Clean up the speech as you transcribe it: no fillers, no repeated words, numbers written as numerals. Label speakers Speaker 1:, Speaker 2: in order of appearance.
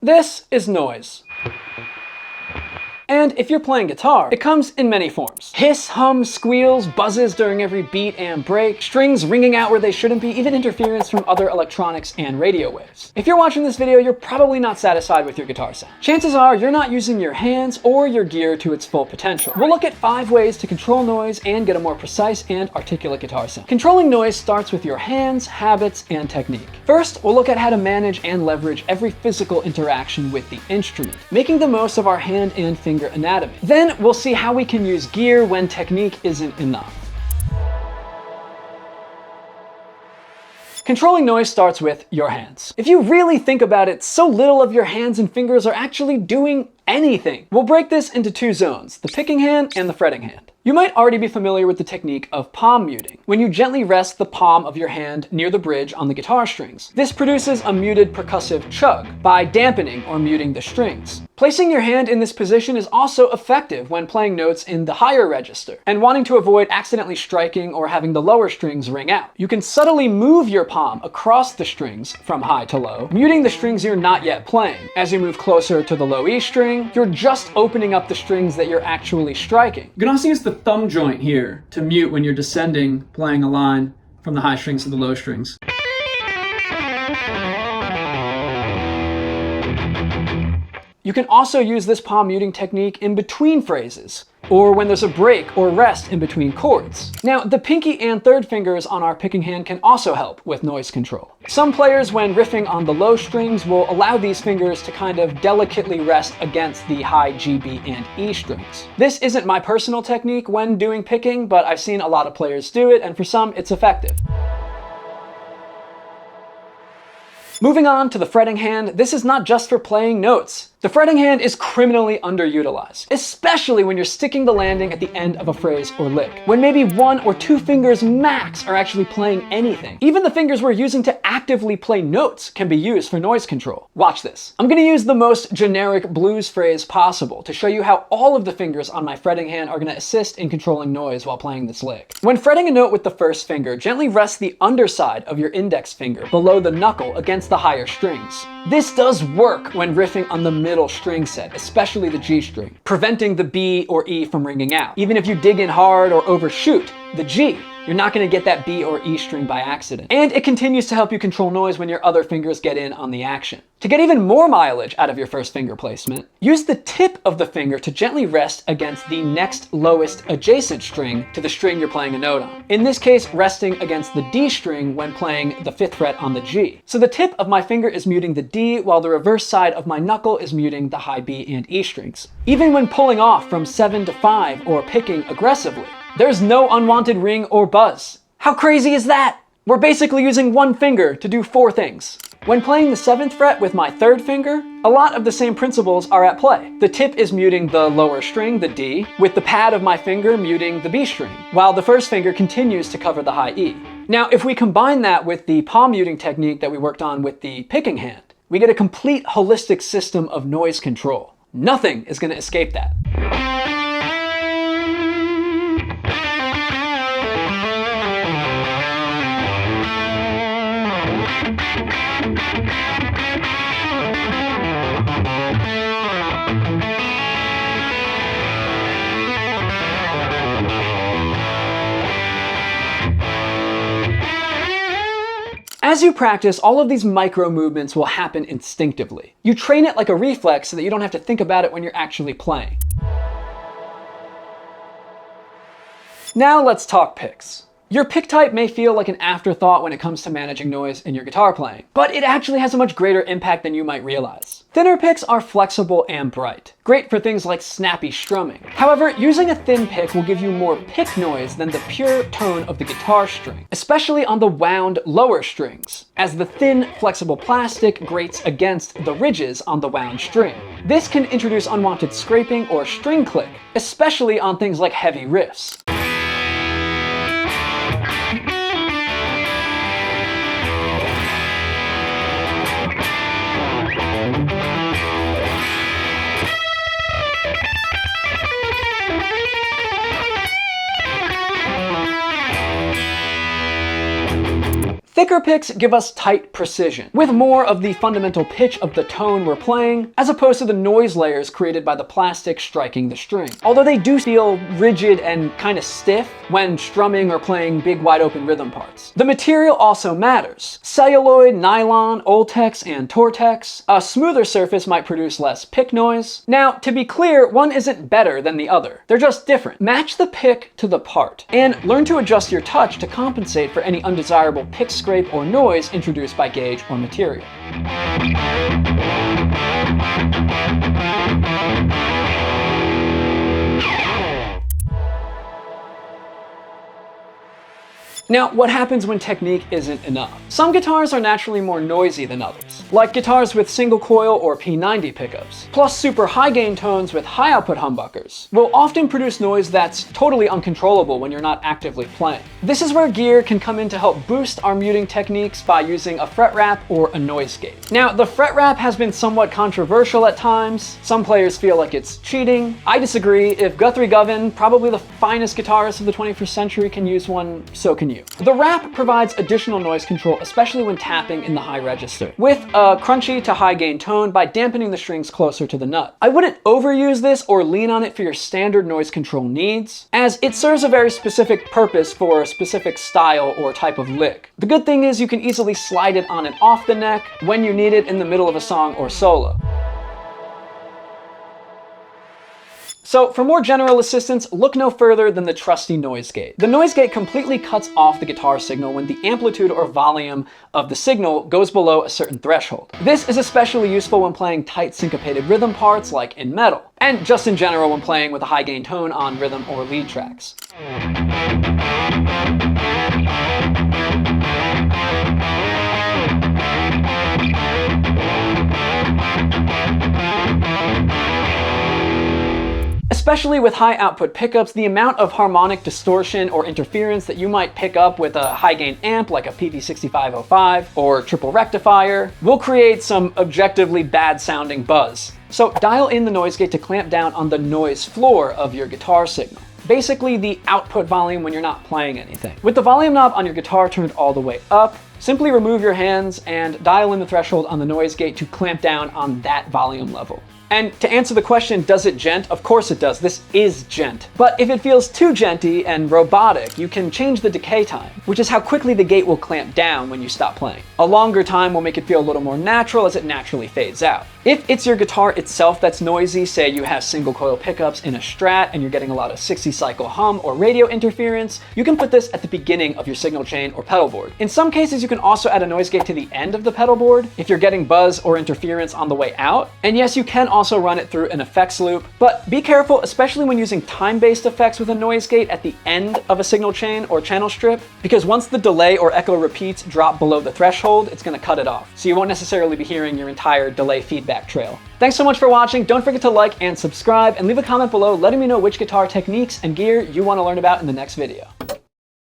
Speaker 1: This is noise. And if you're playing guitar, it comes in many forms. Hiss, hum, squeals, buzzes during every beat and break, strings ringing out where they shouldn't be, even interference from other electronics and radio waves. If you're watching this video, you're probably not satisfied with your guitar sound. Chances are you're not using your hands or your gear to its full potential. We'll look at 5 ways to control noise and get a more precise and articulate guitar sound. Controlling noise starts with your hands, habits, and technique. First, we'll look at how to manage and leverage every physical interaction with the instrument, making the most of our hand and finger anatomy. Then we'll see how we can use gear when technique isn't enough. Controlling noise starts with your hands. If you really think about it, so little of your hands and fingers are actually doing anything. We'll break this into 2 zones, the picking hand and the fretting hand. You might already be familiar with the technique of palm muting, when you gently rest the palm of your hand near the bridge on the guitar strings. This produces a muted percussive chug by dampening or muting the strings. Placing your hand in this position is also effective when playing notes in the higher register and wanting to avoid accidentally striking or having the lower strings ring out. You can subtly move your palm across the strings from high to low, muting the strings you're not yet playing. As you move closer to the low E string, you're just opening up the strings that you're actually striking. You can also use the thumb joint here to mute when you're descending, playing a line from the high strings to the low strings. You can also use this palm muting technique in between phrases, or when there's a break or rest in between chords. Now, the pinky and third fingers on our picking hand can also help with noise control. Some players, when riffing on the low strings, will allow these fingers to kind of delicately rest against the high G, B, and E strings. This isn't my personal technique when doing picking, but I've seen a lot of players do it, and for some, it's effective. Moving on to the fretting hand, this is not just for playing notes. The fretting hand is criminally underutilized, especially when you're sticking the landing at the end of a phrase or lick, when maybe 1 or 2 fingers max are actually playing anything. Even the fingers we're using to actively play notes can be used for noise control. Watch this. I'm going to use the most generic blues phrase possible to show you how all of the fingers on my fretting hand are going to assist in controlling noise while playing this lick. When fretting a note with the first finger, gently rest the underside of your index finger below the knuckle against the higher strings. This does work when riffing on the middle string set, especially the G string, preventing the B or E from ringing out. Even if you dig in hard or overshoot the G, you're not going to get that B or E string by accident. And it continues to help you control noise when your other fingers get in on the action. To get even more mileage out of your first finger placement, use the tip of the finger to gently rest against the next lowest adjacent string to the string you're playing a note on. In this case, resting against the D string when playing the 5th fret on the G. So the tip of my finger is muting the D, while the reverse side of my knuckle is muting the high B and E strings. Even when pulling off from 7 to 5 or picking aggressively, there's no unwanted ring or buzz. How crazy is that? We're basically using one finger to do 4 things. When playing the 7th fret with my 3rd finger, a lot of the same principles are at play. The tip is muting the lower string, the D, with the pad of my finger muting the B string, while the first finger continues to cover the high E. Now, if we combine that with the palm muting technique that we worked on with the picking hand, we get a complete holistic system of noise control. Nothing is going to escape that. As you practice, all of these micro movements will happen instinctively. You train it like a reflex so that you don't have to think about it when you're actually playing. Now let's talk picks. Your pick type may feel like an afterthought when it comes to managing noise in your guitar playing, but it actually has a much greater impact than you might realize. Thinner picks are flexible and bright, great for things like snappy strumming. However, using a thin pick will give you more pick noise than the pure tone of the guitar string, especially on the wound lower strings, as the thin, flexible plastic grates against the ridges on the wound string. This can introduce unwanted scraping or string click, especially on things like heavy riffs. Thicker picks give us tight precision, with more of the fundamental pitch of the tone we're playing, as opposed to the noise layers created by the plastic striking the string. Although they do feel rigid and kind of stiff when strumming or playing big wide open rhythm parts. The material also matters. Celluloid, nylon, Oltex, and Tortex. A smoother surface might produce less pick noise. Now, to be clear, one isn't better than the other. They're just different. Match the pick to the part, and learn to adjust your touch to compensate for any undesirable pick scrape or noise introduced by gauge or material. Now, what happens when technique isn't enough? Some guitars are naturally more noisy than others, like guitars with single coil or P90 pickups. Plus, super high gain tones with high output humbuckers will often produce noise that's totally uncontrollable when you're not actively playing. This is where gear can come in to help boost our muting techniques by using a fret wrap or a noise gate. Now, the fret wrap has been somewhat controversial at times. Some players feel like it's cheating. I disagree. If Guthrie Govan, probably the finest guitarist of the 21st century, can use one, so can you. The wrap provides additional noise control, especially when tapping in the high register, with a crunchy to high gain tone by dampening the strings closer to the nut. I wouldn't overuse this or lean on it for your standard noise control needs, as it serves a very specific purpose for a specific style or type of lick. The good thing is you can easily slide it on and off the neck when you need it in the middle of a song or solo. So for more general assistance, look no further than the trusty noise gate. The noise gate completely cuts off the guitar signal when the amplitude or volume of the signal goes below a certain threshold. This is especially useful when playing tight syncopated rhythm parts like in metal, and just in general when playing with a high gain tone on rhythm or lead tracks. Especially with high output pickups, the amount of harmonic distortion or interference that you might pick up with a high gain amp like a PV6505 or triple rectifier will create some objectively bad sounding buzz. So dial in the noise gate to clamp down on the noise floor of your guitar signal. Basically the output volume when you're not playing anything. With the volume knob on your guitar turned all the way up, simply remove your hands and dial in the threshold on the noise gate to clamp down on that volume level. And to answer the question, does it gent? Of course it does. This is gent. But if it feels too genty and robotic, you can change the decay time, which is how quickly the gate will clamp down when you stop playing. A longer time will make it feel a little more natural as it naturally fades out. If it's your guitar itself that's noisy, say you have single coil pickups in a Strat and you're getting a lot of 60 cycle hum or radio interference, you can put this at the beginning of your signal chain or pedal board. In some cases, you can also add a noise gate to the end of the pedal board if you're getting buzz or interference on the way out. And yes, you can also run it through an effects loop, but be careful, especially when using time-based effects with a noise gate at the end of a signal chain or channel strip, because once the delay or echo repeats drop below the threshold, it's going to cut it off. So you won't necessarily be hearing your entire delay feedback trail. Thanks so much for watching. Don't forget to like and subscribe, and leave a comment below letting me know which guitar techniques and gear you want to learn about in the next video.